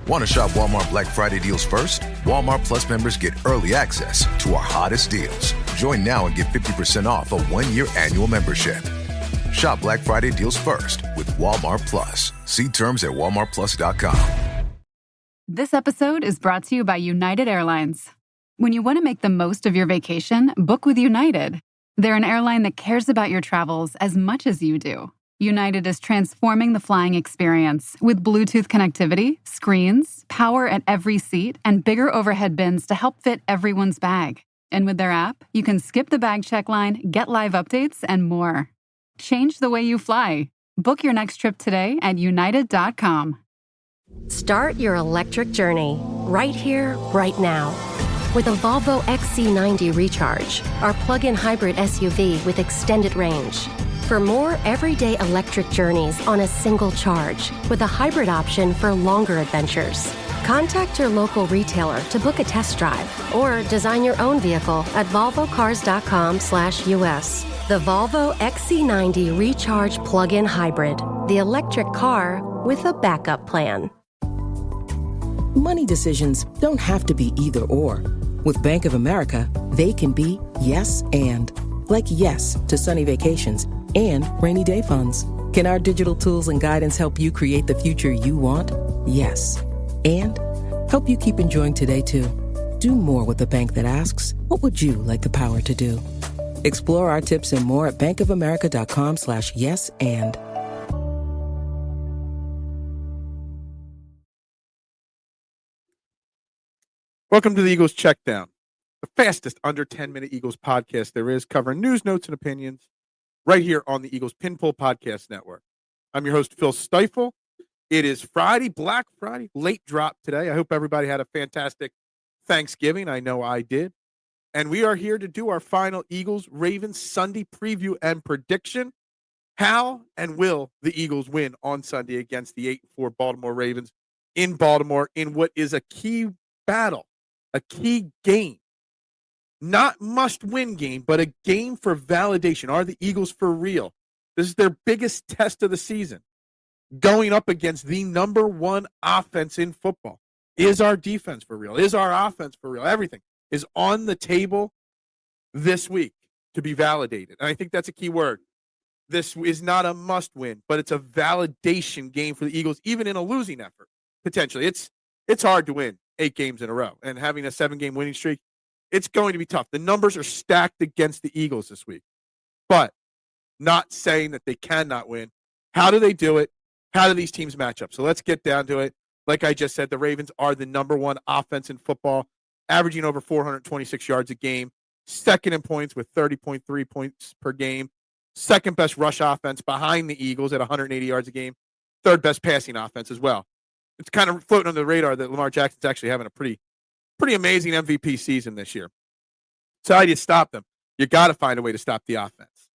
Want to shop Walmart Black Friday deals first? Walmart Plus members get early access to our hottest deals. Join now and get 50% off a one-year annual membership. Shop Black Friday deals first with Walmart Plus. See terms at walmartplus.com. This episode is brought to you by United Airlines. When you want to make the most of your vacation, book with United. They're an airline that cares about your travels as much as you do. United is transforming the flying experience with Bluetooth connectivity, screens, power at every seat, and bigger overhead bins to help fit everyone's bag. And with their app, you can skip the bag check line, get live updates, and more. Change the way you fly. Book your next trip today at united.com. Start your electric journey right here, right now. With a Volvo XC90 Recharge, our plug-in hybrid SUV with extended range. For more everyday electric journeys on a single charge, with a hybrid option for longer adventures. Contact your local retailer to book a test drive or design your own vehicle at volvocars.com/US. The Volvo XC90 Recharge Plug-in Hybrid, the electric car with a backup plan. Money decisions don't have to be either or. With Bank of America, they can be yes and. Like yes to sunny vacations and rainy day funds. Can our digital tools and guidance help you create the future you want? Yes. And help you keep enjoying today, too. Do more with a bank that asks, what would you like the power to do? Explore our tips and more at bankofamerica.com/yes and. Welcome to the Eagles Checkdown, the fastest under 10-minute Eagles podcast there is, covering news, notes, and opinions right here on the Eagles Pinpool Podcast Network. I'm your host, Phil Stiefel. It is Friday, Black Friday, late drop today. I hope everybody had a fantastic Thanksgiving. I know I did. And we are here to do our final Eagles-Ravens Sunday preview and prediction. How and will the Eagles win on Sunday against the 8-4 Baltimore Ravens in Baltimore in what is a key battle, a key game? Not must-win game, but a game for validation. Are the Eagles for real? This is their biggest test of the season, going up against the number one offense in football. Is our defense for real? Is our offense for real? Everything is on the table this week to be validated. And I think that's a key word. This is not a must-win, but it's a validation game for the Eagles, even in a losing effort, potentially. It's hard to win 8 games in a row. And having a 7-game winning streak, it's going to be tough. The numbers are stacked against the Eagles this week, but not saying that they cannot win. How do they do it? How do these teams match up? So let's get down to it. Like I just said, the Ravens are the number one offense in football, averaging over 426 yards a game, second in points with 30.3 points per game, second best rush offense behind the Eagles at 180 yards a game, third best passing offense as well. It's kind of floating under the radar that Lamar Jackson's actually having a pretty amazing MVP season this year. So how do you stop them? You got to find a way to stop the offense.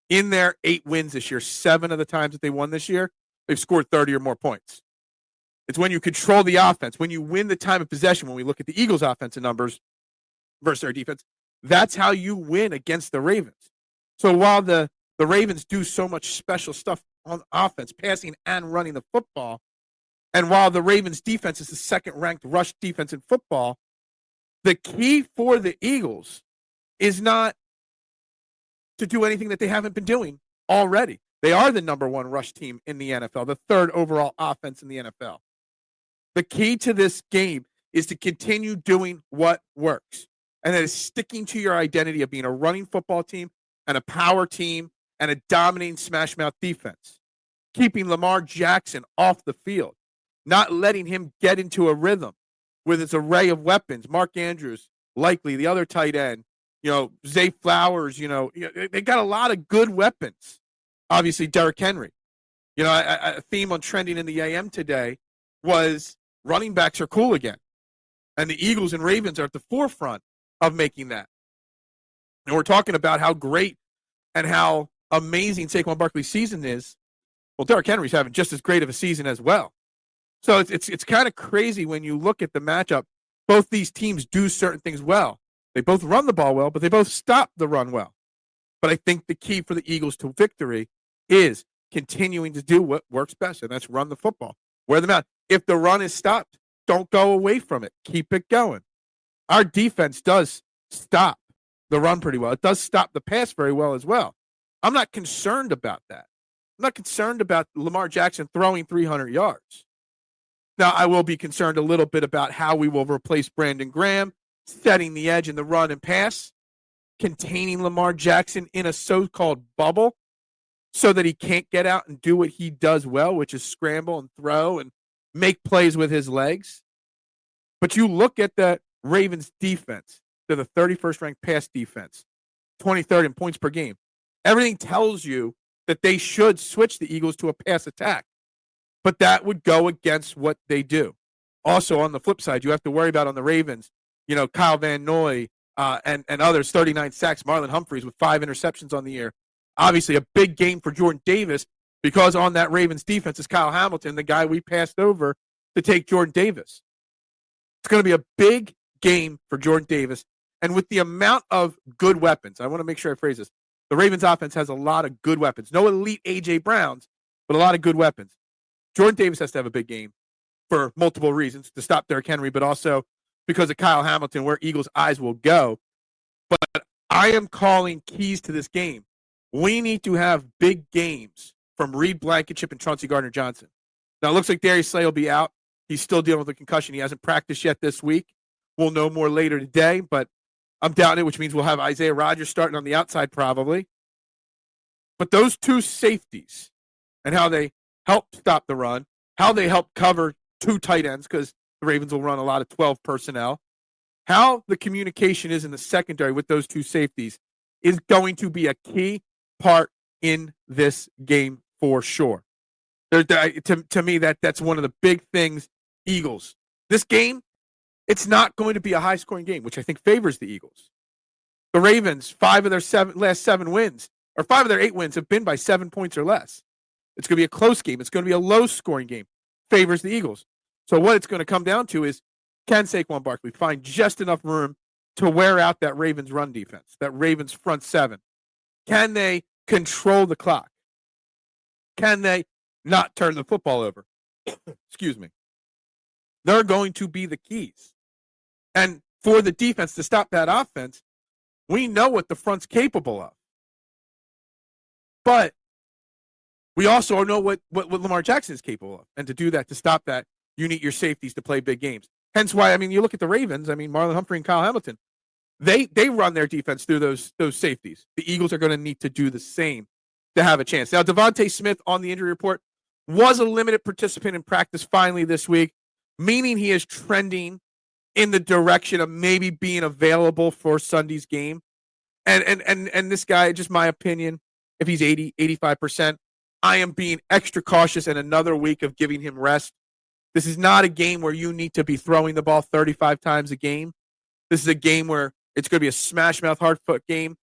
In their 8 wins this year, 7 of the times that they won this year, they've scored 30 or more points. It's when you control the offense, when you win the time of possession, when we look at the Eagles' offensive numbers versus their defense, that's how you win against the Ravens. So while the Ravens do so much special stuff on offense, passing and running the football, and while the Ravens' defense is the second-ranked rush defense in football, the key for the Eagles is not to do anything that they haven't been doing already. They are the number one rush team in the NFL, the third overall offense in the NFL. The key to this game is to continue doing what works, and that is sticking to your identity of being a running football team and a power team and a dominating smash-mouth defense, keeping Lamar Jackson off the field, not letting him get into a rhythm with its array of weapons. Mark Andrews, likely the other tight end, Zay Flowers, they got a lot of good weapons. Obviously, Derrick Henry. A theme on Trending in the AM today was running backs are cool again. And the Eagles and Ravens are at the forefront of making that. And we're talking about how great and how amazing Saquon Barkley's season is. Well, Derrick Henry's having just as great of a season as well. So it's kind of crazy when you look at the matchup. Both these teams do certain things well. They both run the ball well, but they both stop the run well. But I think the key for the Eagles to victory is continuing to do what works best, and that's run the football. Wear them out. If the run is stopped, don't go away from it. Keep it going. Our defense does stop the run pretty well. It does stop the pass very well as well. I'm not concerned about that. I'm not concerned about Lamar Jackson throwing 300 yards. Now, I will be concerned a little bit about how we will replace Brandon Graham, setting the edge in the run and pass, containing Lamar Jackson in a so-called bubble so that he can't get out and do what he does well, which is scramble and throw and make plays with his legs. But you look at the Ravens defense, they're the 31st ranked pass defense, 23rd in points per game. Everything tells you that they should switch the Eagles to a pass attack, but that would go against what they do. Also, on the flip side, you have to worry about on the Ravens, Kyle Van Noy and others, 39 sacks, Marlon Humphreys with 5 interceptions on the year. Obviously, a big game for Jordan Davis because on that Ravens defense is Kyle Hamilton, the guy we passed over to take Jordan Davis. It's going to be a big game for Jordan Davis. And with the amount of good weapons, I want to make sure I phrase this. The Ravens offense has a lot of good weapons. No elite A.J. Browns, but a lot of good weapons. Jordan Davis has to have a big game for multiple reasons, to stop Derrick Henry, but also because of Kyle Hamilton, where Eagles' eyes will go. But I am calling keys to this game. We need to have big games from Reed Blankenship and Chauncey Gardner-Johnson. Now, it looks like Darius Slay will be out. He's still dealing with a concussion. He hasn't practiced yet this week. We'll know more later today, but I'm doubting it, which means we'll have Isaiah Rodgers starting on the outside probably. But those two safeties and how they help stop the run, how they help cover 2 tight ends, because the Ravens will run a lot of 12 personnel, how the communication is in the secondary with those 2 safeties is going to be a key part in this game for sure. To me, that's one of the big things, Eagles. This game, it's not going to be a high-scoring game, which I think favors the Eagles. The Ravens, 5 of their last 7 wins, or 5 of their 8 wins have been by 7 points or less. It's going to be a close game. It's going to be a low-scoring game. Favors the Eagles. So what it's going to come down to is, can Saquon Barkley find just enough room to wear out that Ravens run defense, that Ravens front 7? Can they control the clock? Can they not turn the football over? Excuse me. They're going to be the keys. And for the defense to stop that offense, we know what the front's capable of. But we also know what Lamar Jackson is capable of. And to do that, to stop that, you need your safeties to play big games. Hence why, you look at the Ravens, Marlon Humphrey and Kyle Hamilton, they run their defense through those safeties. The Eagles are going to need to do the same to have a chance. Now, Devontae Smith on the injury report was a limited participant in practice finally this week, meaning he is trending in the direction of maybe being available for Sunday's game. And this guy, just my opinion, if he's 85%, I am being extra cautious and another week of giving him rest. This is not a game where you need to be throwing the ball 35 times a game. This is a game where it's going to be a smash-mouth, hard-foot game.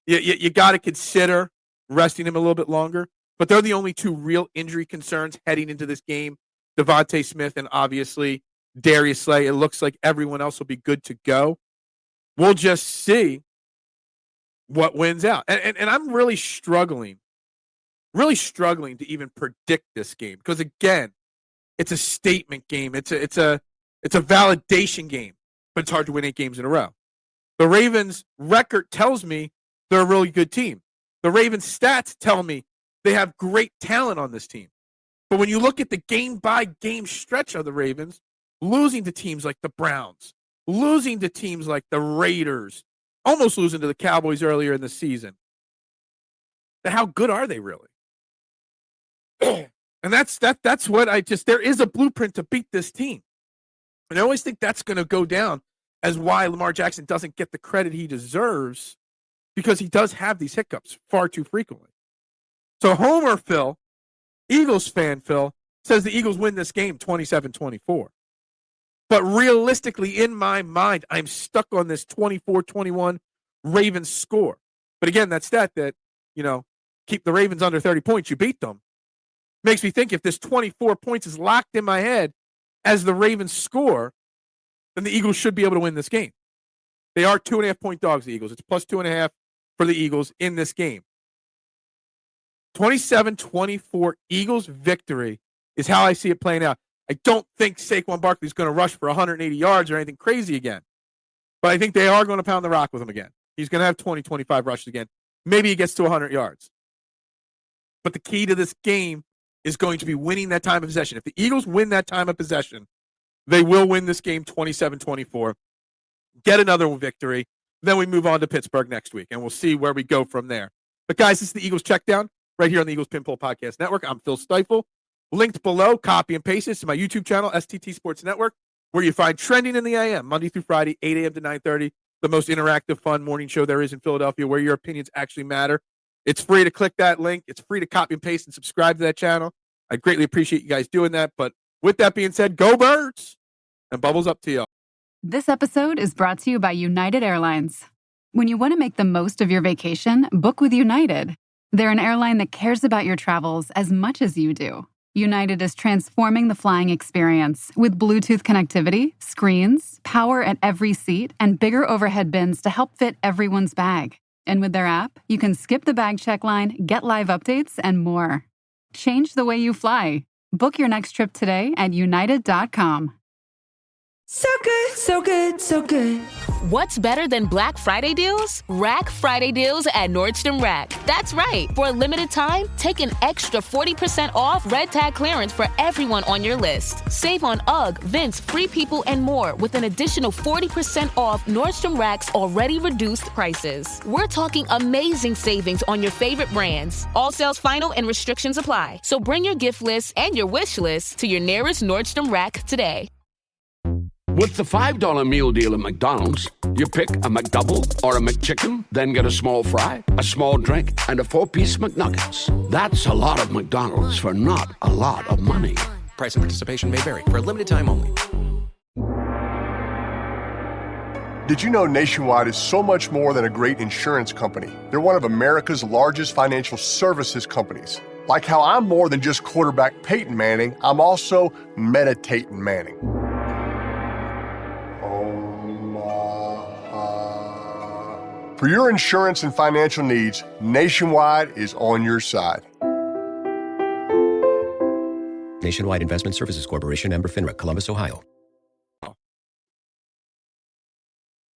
You got to consider resting him a little bit longer. But they're the only 2 real injury concerns heading into this game. Devontae Smith and obviously Darius Slay. It looks like everyone else will be good to go. We'll just see what wins out. And I'm really struggling to even predict this game because, again, it's a statement game. It's a validation game, but it's hard to win 8 games in a row. The Ravens' record tells me they're a really good team. The Ravens' stats tell me they have great talent on this team. But when you look at the game-by-game stretch of the Ravens, losing to teams like the Browns, losing to teams like the Raiders, almost losing to the Cowboys earlier in the season, then how good are they really? And that's what there is a blueprint to beat this team. And I always think that's going to go down as why Lamar Jackson doesn't get the credit he deserves because he does have these hiccups far too frequently. So Homer Phil, Eagles fan Phil, says the Eagles win this game 27-24. But realistically, in my mind, I'm stuck on this 24-21 Ravens score. But again, that stat that, keep the Ravens under 30 points, you beat them, makes me think if this 24 points is locked in my head as the Ravens score, then the Eagles should be able to win this game. They are 2.5-point dogs, the Eagles. It's plus 2.5 for the Eagles in this game. 27-24 Eagles victory is how I see it playing out. I don't think Saquon Barkley's going to rush for 180 yards or anything crazy again. But I think they are going to pound the rock with him again. He's going to have 20, 25 rushes again. Maybe he gets to 100 yards. But the key to this game is going to be winning that time of possession. If the Eagles win that time of possession, they will win this game 27-24, get another victory. Then we move on to Pittsburgh next week, and we'll see where we go from there. But, guys, this is the Eagles Checkdown right here on the Eagles Pinball Podcast Network. I'm Phil Stifel. Linked below, copy and paste this to my YouTube channel, STT Sports Network, where you find Trending in the AM, Monday through Friday, 8 a.m. to 9:30, the most interactive, fun morning show there is in Philadelphia, where your opinions actually matter. It's free to click that link. It's free to copy and paste and subscribe to that channel. I greatly appreciate you guys doing that. But with that being said, go Birds! And Bubbles, up to you. This episode is brought to you by United Airlines. When you want to make the most of your vacation, book with United. They're an airline that cares about your travels as much as you do. United is transforming the flying experience with Bluetooth connectivity, screens, power at every seat, and bigger overhead bins to help fit everyone's bag. And with their app, you can skip the bag check line, get live updates, and more. Change the way you fly. Book your next trip today at united.com. So good, so good, so good. What's better than Black Friday deals? Rack Friday deals at Nordstrom Rack. That's right. For a limited time, take an extra 40% off red tag clearance for everyone on your list. Save on UGG, Vince, Free People, and more with an additional 40% off Nordstrom Rack's already reduced prices. We're talking amazing savings on your favorite brands. All sales final and restrictions apply. So bring your gift list and your wish list to your nearest Nordstrom Rack today. With the $5 meal deal at McDonald's, you pick a McDouble or a McChicken, then get a small fry, a small drink, and a 4-piece McNuggets. That's a lot of McDonald's for not a lot of money. Price and participation may vary. For a limited time only. Did you know Nationwide is so much more than a great insurance company? They're one of America's largest financial services companies. Like how I'm more than just quarterback Peyton Manning, I'm also meditating Manning. For your insurance and financial needs, Nationwide is on your side. Nationwide Investment Services Corporation, member FINRA, Columbus, Ohio.